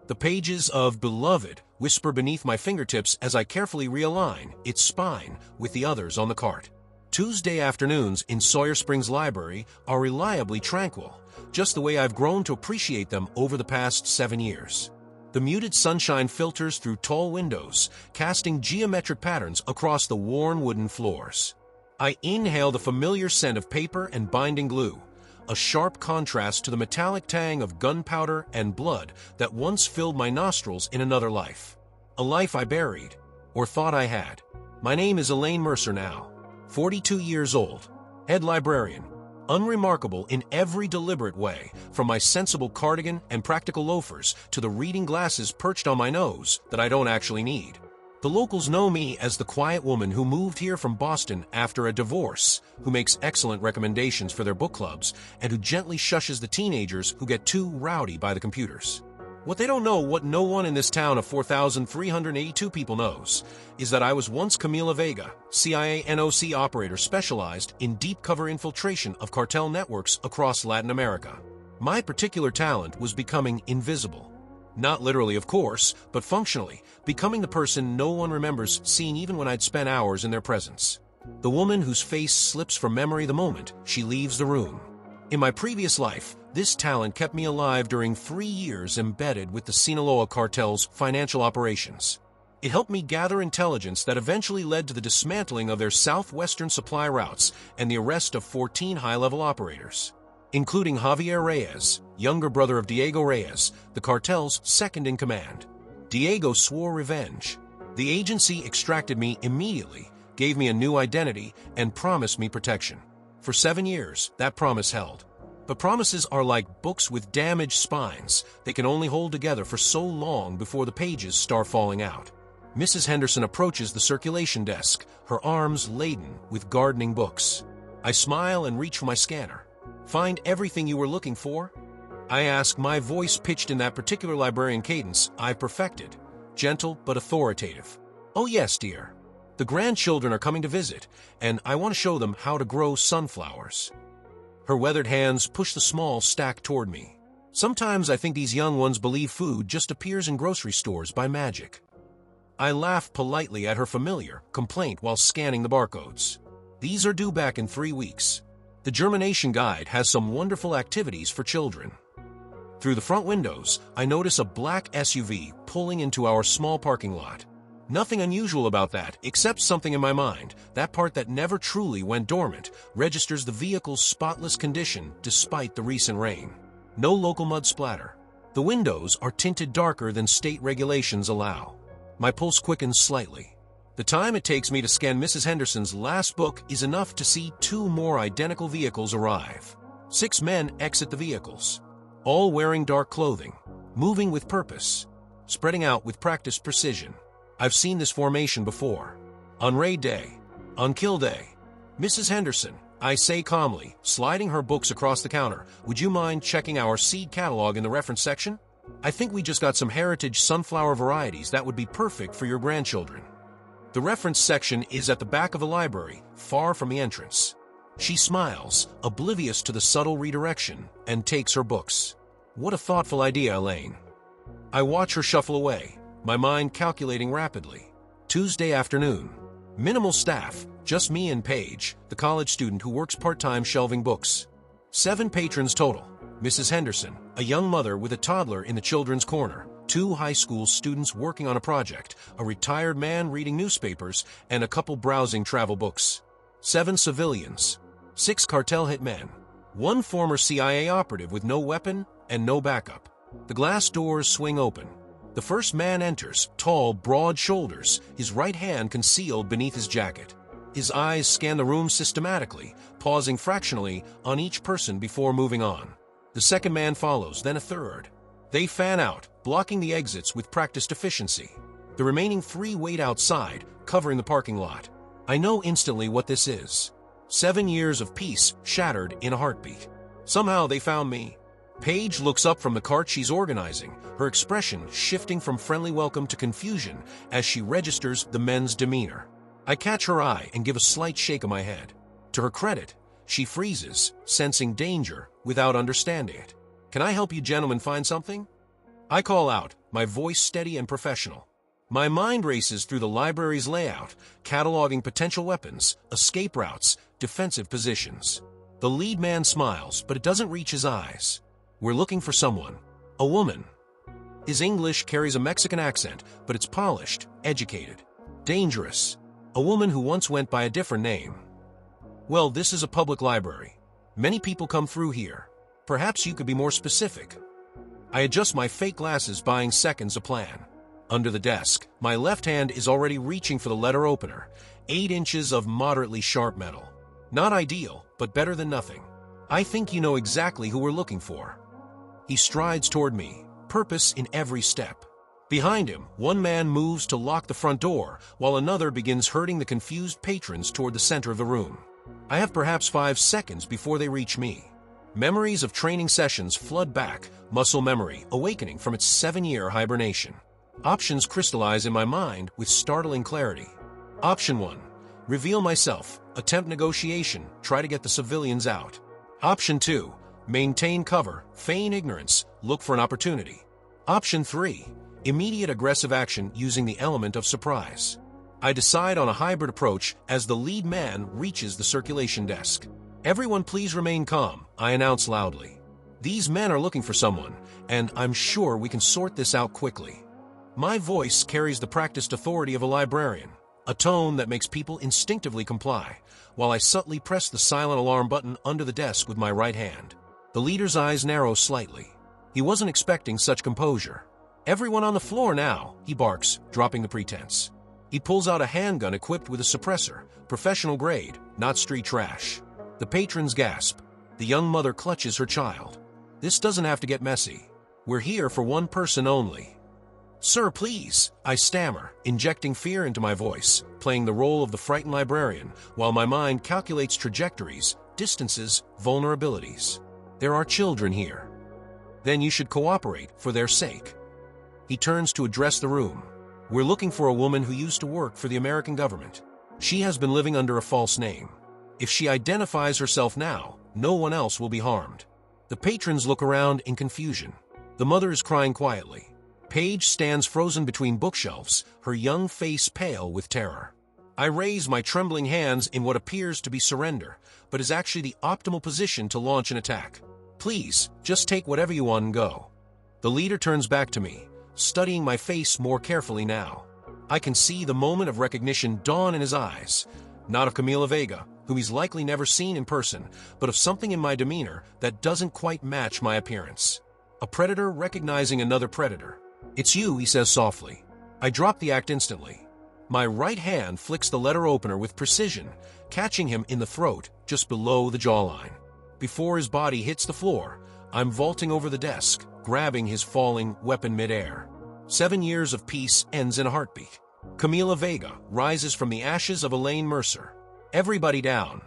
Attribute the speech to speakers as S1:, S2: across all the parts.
S1: The pages of Beloved whisper beneath my fingertips as I carefully realign its spine with the others on the cart. Tuesday afternoons in Sawyer Springs Library are reliably tranquil, just the way I've grown to appreciate them over the past 7 years. The muted sunshine filters through tall windows, casting geometric patterns across the worn wooden floors. I inhale the familiar scent of paper and binding glue, a sharp contrast to the metallic tang of gunpowder and blood that once filled my nostrils in another life. A life I buried, or thought I had. My name is Elaine Mercer now, 42 years old, head librarian, unremarkable in every deliberate way, from my sensible cardigan and practical loafers to the reading glasses perched on my nose that I don't actually need. The locals know me as the quiet woman who moved here from Boston after a divorce, who makes excellent recommendations for their book clubs, and who gently shushes the teenagers who get too rowdy by the computers. What they don't know, what no one in this town of 4,382 people knows, is that I was once Camila Vega, CIA NOC operator specialized in deep cover infiltration of cartel networks across Latin America. My particular talent was becoming invisible. Not literally, of course, but functionally, becoming the person no one remembers seeing even when I'd spent hours in their presence. The woman whose face slips from memory the moment she leaves the room. In my previous life, this talent kept me alive during 3 years embedded with the Sinaloa cartel's financial operations. It helped me gather intelligence that eventually led to the dismantling of their southwestern supply routes and the arrest of 14 high-level operators, including Javier Reyes, younger brother of Diego Reyes, the cartel's second-in-command. Diego swore revenge. The agency extracted me immediately, gave me a new identity, and promised me protection. For 7 years, that promise held. But promises are like books with damaged spines. They can only hold together for so long before the pages start falling out. Mrs. Henderson approaches the circulation desk, her arms laden with gardening books. I smile and reach for my scanner. "Find everything you were looking for?" I ask, my voice pitched in that particular librarian cadence I've perfected, gentle but authoritative. "Oh yes, dear. The grandchildren are coming to visit, and I want to show them how to grow sunflowers." Her weathered hands push the small stack toward me. Sometimes I think these young ones believe food just appears in grocery stores by magic. I laugh politely at her familiar complaint while scanning the barcodes. These are due back in 3 weeks. The germination guide has some wonderful activities for children. Through the front windows, I notice a black SUV pulling into our small parking lot. Nothing unusual about that, except something in my mind, that part that never truly went dormant, registers the vehicle's spotless condition despite the recent rain. No local mud splatter. The windows are tinted darker than state regulations allow. My pulse quickens slightly. The time it takes me to scan Mrs. Henderson's last book is enough to see 2 more identical vehicles arrive. 6 men exit the vehicles, all wearing dark clothing, moving with purpose, spreading out with practiced precision. I've seen this formation before. On raid day, on kill day. "Mrs. Henderson," I say calmly, sliding her books across the counter, "would you mind checking our seed catalog in the reference section? I think we just got some heritage sunflower varieties that would be perfect for your grandchildren." The reference section is at the back of the library, far from the entrance. She smiles, oblivious to the subtle redirection, and takes her books. What a thoughtful idea, Elaine. I watch her shuffle away, my mind calculating rapidly. Tuesday afternoon. Minimal staff, just me and Paige, the college student who works part-time shelving books. 7 patrons total. Mrs. Henderson, a young mother with a toddler in the children's corner, 2 high school students working on a project, a retired man reading newspapers, and a couple browsing travel books. 7 civilians, 6 cartel hitmen, 1 former CIA operative with no weapon and no backup. The glass doors swing open. The first man enters, tall, broad shoulders, his right hand concealed beneath his jacket. His eyes scan the room systematically, pausing fractionally on each person before moving on. The second man follows, then a third. They fan out, blocking the exits with practiced efficiency. The remaining 3 wait outside, covering the parking lot. I know instantly what this is. 7 years of peace shattered in a heartbeat. Somehow they found me. Paige looks up from the cart she's organizing, her expression shifting from friendly welcome to confusion as she registers the men's demeanor. I catch her eye and give a slight shake of my head. To her credit, she freezes, sensing danger without understanding it. "Can I help you gentlemen find something?" I call out, my voice steady and professional. My mind races through the library's layout, cataloging potential weapons, escape routes, defensive positions. The lead man smiles, but it doesn't reach his eyes. We're looking for someone. A woman. His English carries a Mexican accent, but it's polished, educated. Dangerous. A woman who once went by a different name. Well, this is a public library. Many people come through here. Perhaps you could be more specific. I adjust my fake glasses, buying seconds a plan. Under the desk, my left hand is already reaching for the letter opener, 8 inches of moderately sharp metal. Not ideal, but better than nothing. I think you know exactly who we're looking for. He strides toward me, purpose in every step. Behind him, one man moves to lock the front door, while another begins herding the confused patrons toward the center of the room. I have perhaps 5 seconds before they reach me. Memories of training sessions flood back, muscle memory awakening from its 7-year hibernation. Options crystallize in my mind with startling clarity. Option 1. Reveal myself, attempt negotiation, try to get the civilians out. Option 2. Maintain cover, feign ignorance, look for an opportunity. Option 3. Immediate aggressive action using the element of surprise. I decide on a hybrid approach as the lead man reaches the circulation desk. Everyone please remain calm, I announce loudly. These men are looking for someone, and I'm sure we can sort this out quickly. My voice carries the practiced authority of a librarian, a tone that makes people instinctively comply, while I subtly press the silent alarm button under the desk with my right hand. The leader's eyes narrow slightly. He wasn't expecting such composure. Everyone on the floor now, he barks, dropping the pretense. He pulls out a handgun equipped with a suppressor, professional grade, not street trash. The patrons gasp. The young mother clutches her child. This doesn't have to get messy. We're here for one person only. Sir, please, I stammer, injecting fear into my voice, playing the role of the frightened librarian, while my mind calculates trajectories, distances, vulnerabilities. There are children here. Then you should cooperate for their sake. He turns to address the room. We're looking for a woman who used to work for the American government. She has been living under a false name. If she identifies herself now, no one else will be harmed. The patrons look around in confusion. The mother is crying quietly. Paige stands frozen between bookshelves, her young face pale with terror. I raise my trembling hands in what appears to be surrender, but is actually the optimal position to launch an attack. Please, just take whatever you want and go. The leader turns back to me, studying my face more carefully now. I can see the moment of recognition dawn in his eyes, not of Camila Vega, whom he's likely never seen in person, but of something in my demeanor that doesn't quite match my appearance. A predator recognizing another predator. It's you, he says softly. I drop the act instantly. My right hand flicks the letter opener with precision, catching him in the throat, just below the jawline. Before his body hits the floor, I'm vaulting over the desk, grabbing his falling weapon midair. 7 years of peace ends in a heartbeat. Camila Vega rises from the ashes of Elaine Mercer. Everybody down.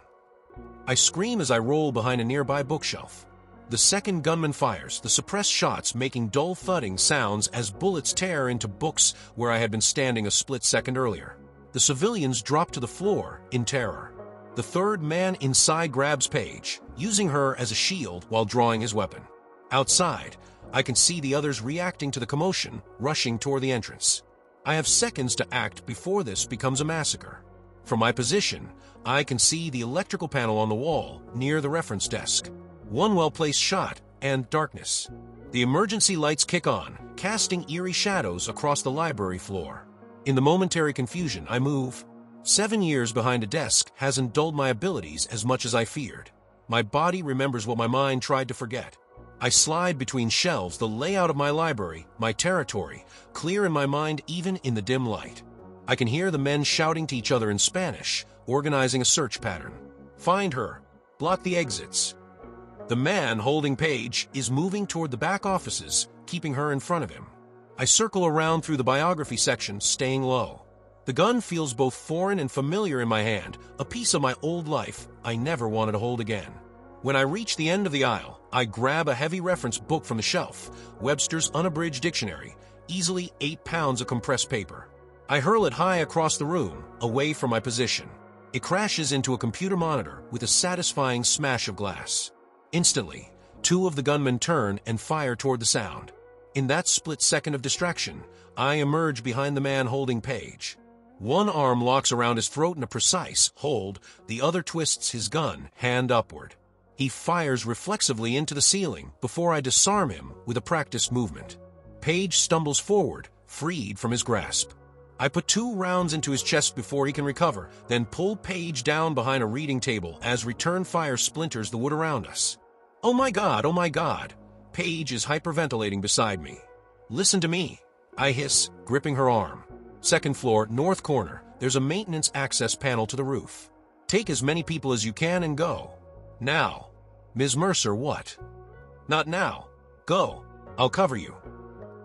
S1: I scream as I roll behind a nearby bookshelf. The second gunman fires, the suppressed shots making dull thudding sounds as bullets tear into books where I had been standing a split second earlier. The civilians drop to the floor in terror. The third man inside grabs Paige, using her as a shield while drawing his weapon. Outside, I can see the others reacting to the commotion, rushing toward the entrance. I have seconds to act before this becomes a massacre. From my position, I can see the electrical panel on the wall near the reference desk. One well-placed shot, and darkness. The emergency lights kick on, casting eerie shadows across the library floor. In the momentary confusion, I move. 7 years behind a desk hasn't dulled my abilities as much as I feared. My body remembers what my mind tried to forget. I slide between shelves, the layout of my library, my territory, clear in my mind even in the dim light. I can hear the men shouting to each other in Spanish, organizing a search pattern. Find her. Block the exits. The man holding Paige is moving toward the back offices, keeping her in front of him. I circle around through the biography section, staying low. The gun feels both foreign and familiar in my hand, a piece of my old life I never wanted to hold again. When I reach the end of the aisle, I grab a heavy reference book from the shelf, Webster's Unabridged Dictionary, easily 8 pounds of compressed paper. I hurl it high across the room, away from my position. It crashes into a computer monitor with a satisfying smash of glass. Instantly, 2 of the gunmen turn and fire toward the sound. In that split second of distraction, I emerge behind the man holding Paige. One arm locks around his throat in a precise hold, the other twists his gun, hand upward. He fires reflexively into the ceiling before I disarm him with a practiced movement. Paige stumbles forward, freed from his grasp. I put 2 rounds into his chest before he can recover, then pull Paige down behind a reading table as return fire splinters the wood around us. Oh my God, oh my God. Paige is hyperventilating beside me. Listen to me, I hiss, gripping her arm. Second floor, north corner, there's a maintenance access panel to the roof. Take as many people as you can and go. Now. Ms. Mercer, what? Not now. Go. I'll cover you.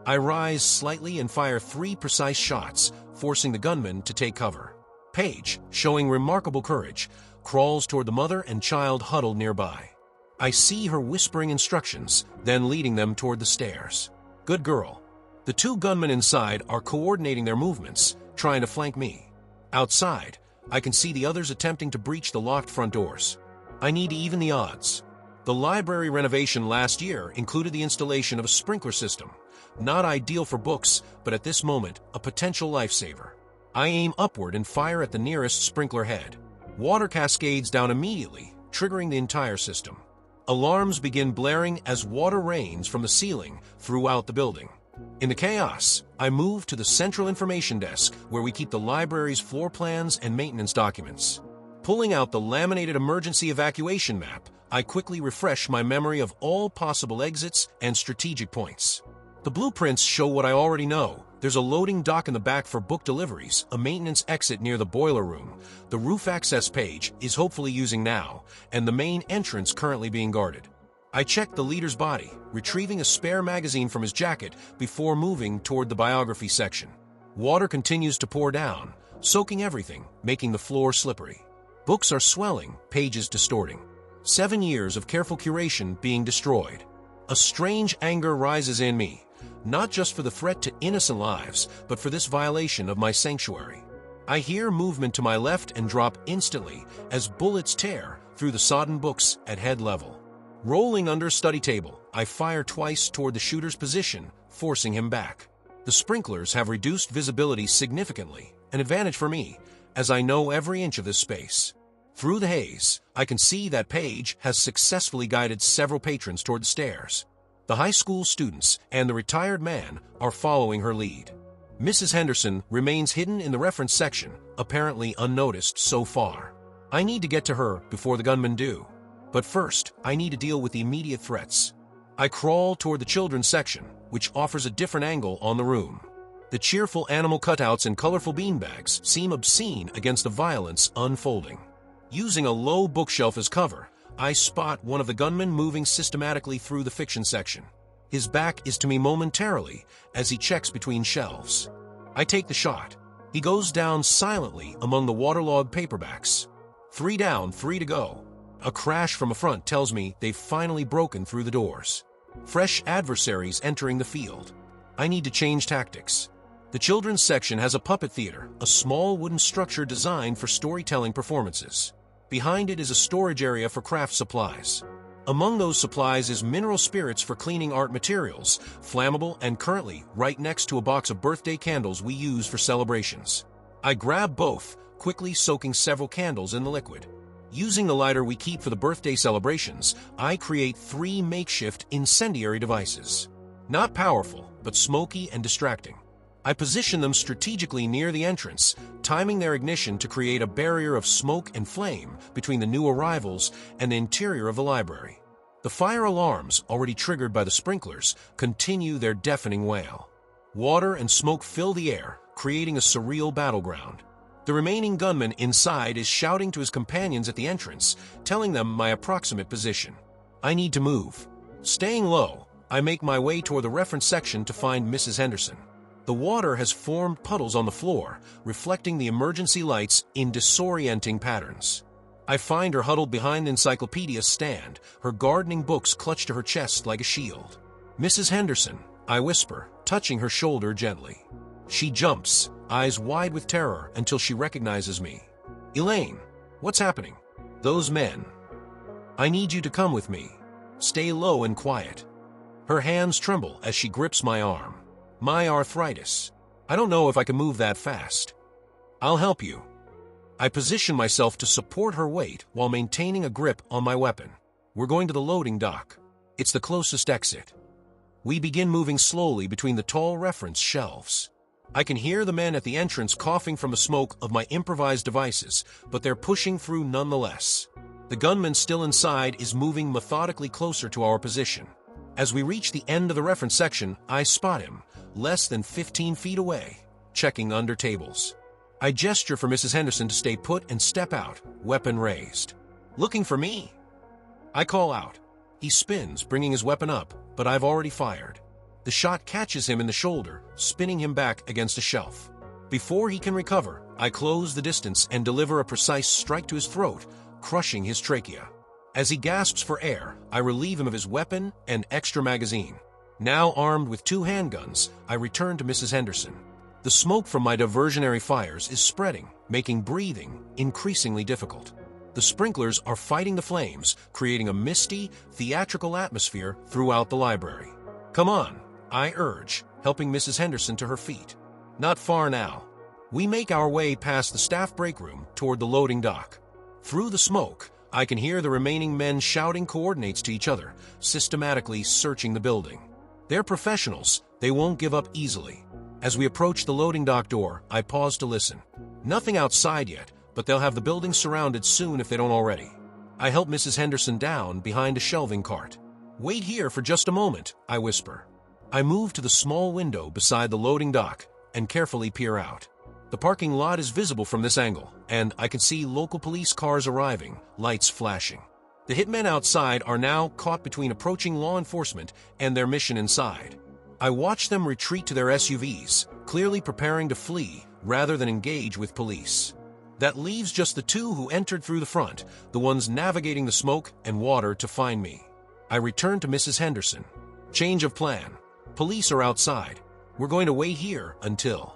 S1: I rise slightly and fire 3 precise shots, forcing the gunman to take cover. Paige, showing remarkable courage, crawls toward the mother and child huddled nearby. I see her whispering instructions, then leading them toward the stairs. Good girl. The 2 gunmen inside are coordinating their movements, trying to flank me. Outside, I can see the others attempting to breach the locked front doors. I need to even the odds. The library renovation last year included the installation of a sprinkler system. Not ideal for books, but at this moment, a potential lifesaver. I aim upward and fire at the nearest sprinkler head. Water cascades down immediately, triggering the entire system. Alarms begin blaring as water rains from the ceiling throughout the building. In the chaos, I move to the central information desk where we keep the library's floor plans and maintenance documents. Pulling out the laminated emergency evacuation map, I quickly refresh my memory of all possible exits and strategic points. The blueprints show what I already know. There's a loading dock in the back for book deliveries, a maintenance exit near the boiler room, the roof access page is hopefully using now, and the main entrance currently being guarded. I check the leader's body, retrieving a spare magazine from his jacket before moving toward the biography section. Water continues to pour down, soaking everything, making the floor slippery. Books are swelling, pages distorting. 7 years of careful curation being destroyed. A strange anger rises in me, not just for the threat to innocent lives, but for this violation of my sanctuary. I hear movement to my left and drop instantly as bullets tear through the sodden books at head level. Rolling under a study table, I fire twice toward the shooter's position, forcing him back. The sprinklers have reduced visibility significantly, an advantage for me, as I know every inch of this space. Through the haze, I can see that Paige has successfully guided several patrons toward the stairs. The high school students and the retired man are following her lead. Mrs. Henderson remains hidden in the reference section, apparently unnoticed so far. I need to get to her before the gunmen do. But first, I need to deal with the immediate threats. I crawl toward the children's section, which offers a different angle on the room. The cheerful animal cutouts and colorful beanbags seem obscene against the violence unfolding. Using a low bookshelf as cover, I spot one of the gunmen moving systematically through the fiction section. His back is to me momentarily as he checks between shelves. I take the shot. He goes down silently among the waterlogged paperbacks. 3 down, 3 to go. A crash from a front tells me they've finally broken through the doors. Fresh adversaries entering the field. I need to change tactics. The children's section has a puppet theater, a small wooden structure designed for storytelling performances. Behind it is a storage area for craft supplies. Among those supplies is mineral spirits for cleaning art materials, flammable and currently right next to a box of birthday candles we use for celebrations. I grab both, quickly soaking several candles in the liquid. Using the lighter we keep for the birthday celebrations, I create 3 makeshift incendiary devices. Not powerful, but smoky and distracting. I position them strategically near the entrance, timing their ignition to create a barrier of smoke and flame between the new arrivals and the interior of the library. The fire alarms, already triggered by the sprinklers, continue their deafening wail. Water and smoke fill the air, creating a surreal battleground. The remaining gunman inside is shouting to his companions at the entrance, telling them my approximate position. I need to move. Staying low, I make my way toward the reference section to find Mrs. Henderson. The water has formed puddles on the floor, reflecting the emergency lights in disorienting patterns. I find her huddled behind the encyclopedia stand, her gardening books clutched to her chest like a shield. Mrs. Henderson, I whisper, touching her shoulder gently. She jumps, eyes wide with terror, until she recognizes me. Elaine, what's happening? Those men. I need you to come with me. Stay low and quiet. Her hands tremble as she grips my arm. My arthritis. I don't know if I can move that fast. I'll help you. I position myself to support her weight while maintaining a grip on my weapon. We're going to the loading dock. It's the closest exit. We begin moving slowly between the tall reference shelves. I can hear the men at the entrance coughing from the smoke of my improvised devices, but they're pushing through nonetheless. The gunman still inside is moving methodically closer to our position. As we reach the end of the reference section, I spot him, less than 15 feet away, checking under tables. I gesture for Mrs. Henderson to stay put and step out, weapon raised. Looking for me? I call out. He spins, bringing his weapon up, but I've already fired. The shot catches him in the shoulder, spinning him back against a shelf. Before he can recover, I close the distance and deliver a precise strike to his throat, crushing his trachea. As he gasps for air, I relieve him of his weapon and extra magazine. Now armed with 2 handguns, I return to Mrs. Henderson. The smoke from my diversionary fires is spreading, making breathing increasingly difficult. The sprinklers are fighting the flames, creating a misty, theatrical atmosphere throughout the library. Come on, I urge, helping Mrs. Henderson to her feet. Not far now. We make our way past the staff break room toward the loading dock. Through the smoke, I can hear the remaining men shouting coordinates to each other, systematically searching the building. They're professionals. They won't give up easily. As we approach the loading dock door, I pause to listen. Nothing outside yet, but they'll have the building surrounded soon if they don't already. I help Mrs. Henderson down behind a shelving cart. Wait here for just a moment, I whisper. I move to the small window beside the loading dock and carefully peer out. The parking lot is visible from this angle, and I can see local police cars arriving, lights flashing. The hitmen outside are now caught between approaching law enforcement and their mission inside. I watch them retreat to their SUVs, clearly preparing to flee rather than engage with police. That leaves just the 2 who entered through the front, the ones navigating the smoke and water to find me. I return to Mrs. Henderson. Change of plan. Police are outside. We're going to wait here until...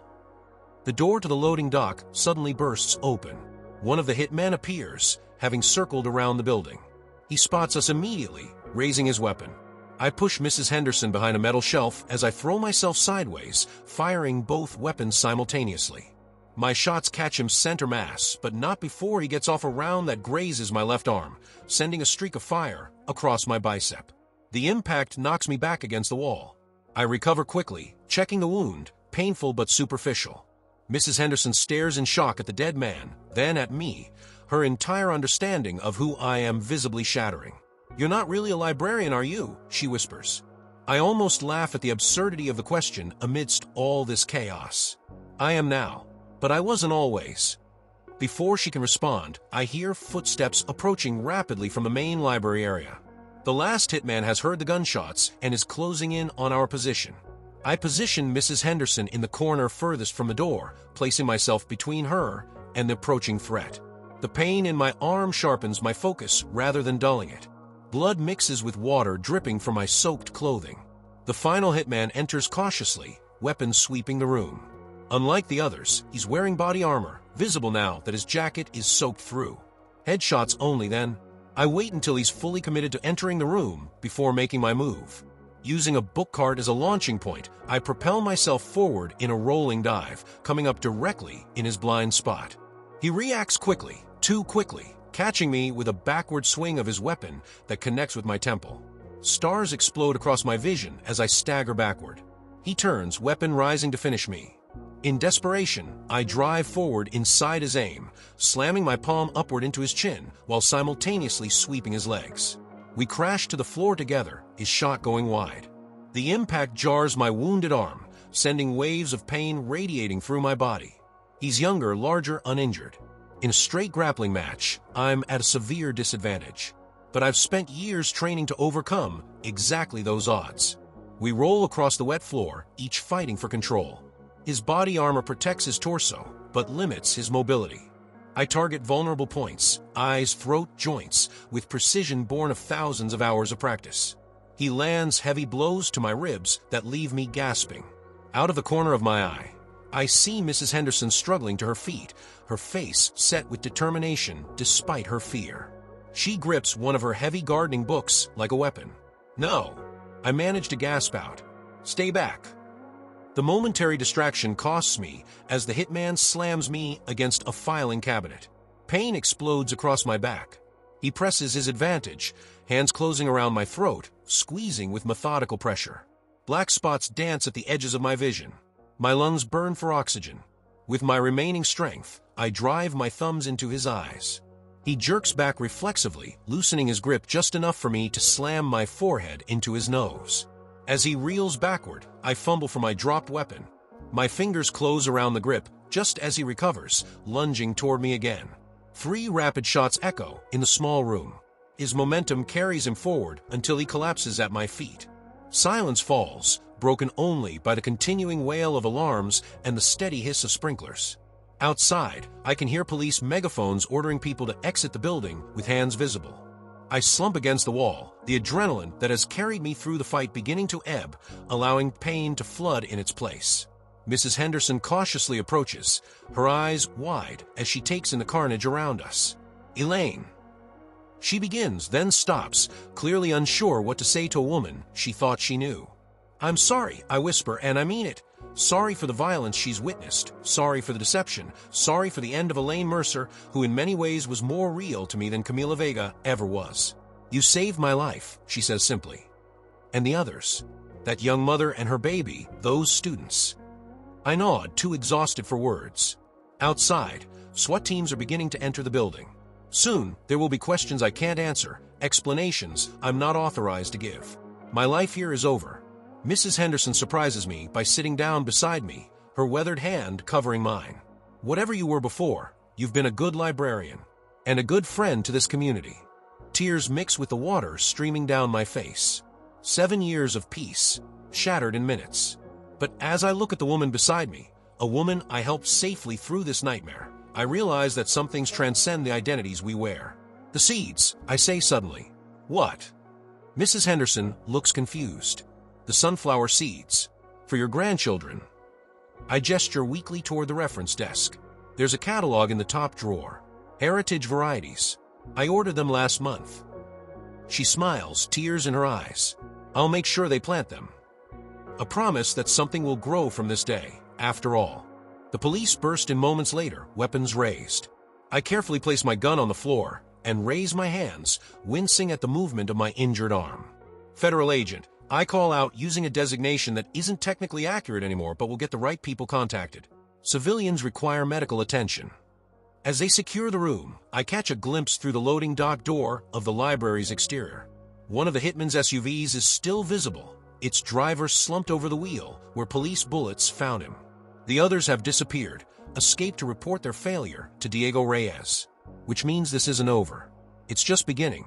S1: The door to the loading dock suddenly bursts open. One of the hitmen appears, having circled around the building. He spots us immediately, raising his weapon. I push Mrs. Henderson behind a metal shelf as I throw myself sideways, firing both weapons simultaneously. My shots catch him center mass, but not before he gets off a round that grazes my left arm, sending a streak of fire across my bicep. The impact knocks me back against the wall. I recover quickly, checking the wound, painful but superficial. Mrs. Henderson stares in shock at the dead man, then at me, her entire understanding of who I am visibly shattering. "You're not really a librarian, are you?" she whispers. I almost laugh at the absurdity of the question amidst all this chaos. I am now, but I wasn't always. Before she can respond, I hear footsteps approaching rapidly from the main library area. The last hitman has heard the gunshots and is closing in on our position. I position Mrs. Henderson in the corner furthest from the door, placing myself between her and the approaching threat. The pain in my arm sharpens my focus rather than dulling it. Blood mixes with water dripping from my soaked clothing. The final hitman enters cautiously, weapons sweeping the room. Unlike the others, he's wearing body armor, visible now that his jacket is soaked through. Headshots only then. I wait until he's fully committed to entering the room before making my move. Using a book cart as a launching point, I propel myself forward in a rolling dive, coming up directly in his blind spot. He reacts quickly, too quickly, catching me with a backward swing of his weapon that connects with my temple. Stars explode across my vision as I stagger backward. He turns, weapon rising to finish me. In desperation, I drive forward inside his aim, slamming my palm upward into his chin while simultaneously sweeping his legs. We crash to the floor together, his shot going wide. The impact jars my wounded arm, sending waves of pain radiating through my body. He's younger, larger, uninjured. In a straight grappling match, I'm at a severe disadvantage. But I've spent years training to overcome exactly those odds. We roll across the wet floor, each fighting for control. His body armor protects his torso, but limits his mobility. I target vulnerable points, eyes, throat, joints, with precision born of thousands of hours of practice. He lands heavy blows to my ribs that leave me gasping. Out of the corner of my eye, I see Mrs. Henderson struggling to her feet, her face set with determination despite her fear. She grips one of her heavy gardening books like a weapon. "No, I manage to gasp out, "Stay back." The momentary distraction costs me as the hitman slams me against a filing cabinet. Pain explodes across my back. He presses his advantage, hands closing around my throat, squeezing with methodical pressure. Black spots dance at the edges of my vision. My lungs burn for oxygen. With my remaining strength, I drive my thumbs into his eyes. He jerks back reflexively, loosening his grip just enough for me to slam my forehead into his nose. As he reels backward, I fumble for my dropped weapon. My fingers close around the grip just as he recovers, lunging toward me again. 3 rapid shots echo in the small room. His momentum carries him forward until he collapses at my feet. Silence falls, broken only by the continuing wail of alarms and the steady hiss of sprinklers. Outside, I can hear police megaphones ordering people to exit the building with hands visible. I slump against the wall, the adrenaline that has carried me through the fight beginning to ebb, allowing pain to flood in its place. Mrs. Henderson cautiously approaches, her eyes wide as she takes in the carnage around us. "Elaine." She begins, then stops, clearly unsure what to say to a woman she thought she knew. "I'm sorry," I whisper, "and I mean it. Sorry for the violence she's witnessed. Sorry for the deception. Sorry for the end of Elaine Mercer, who in many ways was more real to me than Camila Vega ever was. You saved my life," she says simply. "And the others. That young mother and her baby, those students." I nod, too exhausted for words. Outside, SWAT teams are beginning to enter the building. Soon, there will be questions I can't answer, explanations I'm not authorized to give. My life here is over. Mrs. Henderson surprises me by sitting down beside me, her weathered hand covering mine. "Whatever you were before, you've been a good librarian and a good friend to this community." Tears mix with the water streaming down my face. 7 years of peace, shattered in minutes. But as I look at the woman beside me, a woman I helped safely through this nightmare, I realize that some things transcend the identities we wear. "The seeds," I say suddenly. "What?" Mrs. Henderson looks confused. "The sunflower seeds. For your grandchildren." I gesture weakly toward the reference desk. There's a catalog in the top drawer. Heritage varieties. I ordered them last month. She smiles, tears in her eyes. "I'll make sure they plant them." A promise that something will grow from this day, after all. The police burst in moments later, weapons raised. I carefully place my gun on the floor and raise my hands, wincing at the movement of my injured arm. "Federal agent," I call out using a designation that isn't technically accurate anymore but will get the right people contacted. Civilians require medical attention. As they secure the room, I catch a glimpse through the loading dock door of the library's exterior. One of the hitman's SUVs is still visible, its driver slumped over the wheel where police bullets found him. The others have disappeared, escaped to report their failure to Diego Reyes. Which means this isn't over. It's just beginning.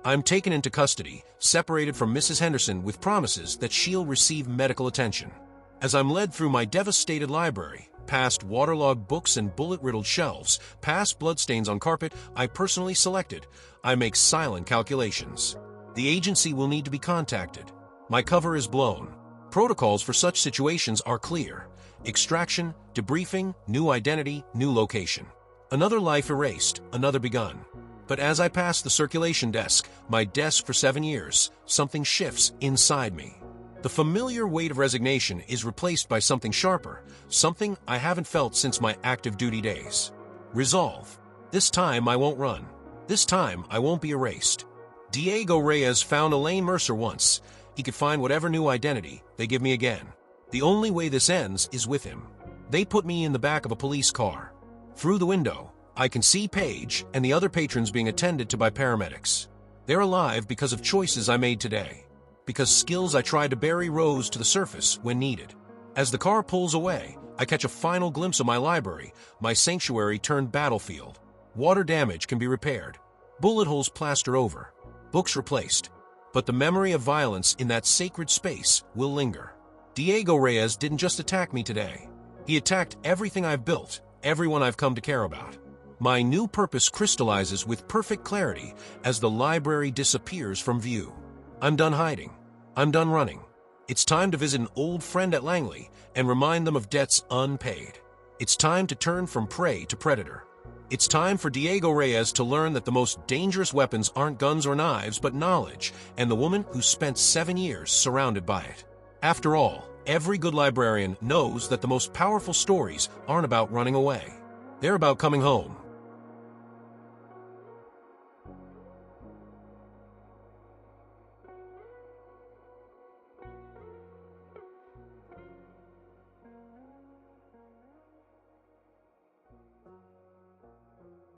S1: I'm taken into custody, separated from Mrs. Henderson with promises that she'll receive medical attention. As I'm led through my devastated library, past waterlogged books and bullet-riddled shelves, past bloodstains on carpet I personally selected, I make silent calculations. The agency will need to be contacted. My cover is blown. Protocols for such situations are clear. Extraction, debriefing, new identity, new location. Another life erased, another begun. But as I pass the circulation desk, my desk for 7 years, something shifts inside me. The familiar weight of resignation is replaced by something sharper, something I haven't felt since my active duty days. Resolve. This time I won't run. This time I won't be erased. Diego Reyes found Elaine Mercer once. He could find whatever new identity they give me again. The only way this ends is with him. They put me in the back of a police car. Through the window, I can see Paige and the other patrons being attended to by paramedics. They're alive because of choices I made today. Because skills I tried to bury rose to the surface when needed. As the car pulls away, I catch a final glimpse of my library, my sanctuary turned battlefield. Water damage can be repaired. Bullet holes plastered over. Books replaced. But the memory of violence in that sacred space will linger. Diego Reyes didn't just attack me today. He attacked everything I've built, everyone I've come to care about. My new purpose crystallizes with perfect clarity as the library disappears from view. I'm done hiding. I'm done running. It's time to visit an old friend at Langley and remind them of debts unpaid. It's time to turn from prey to predator. It's time for Diego Reyes to learn that the most dangerous weapons aren't guns or knives, but knowledge, and the woman who spent 7 years surrounded by it. After all, every good librarian knows that the most powerful stories aren't about running away. They're about coming home.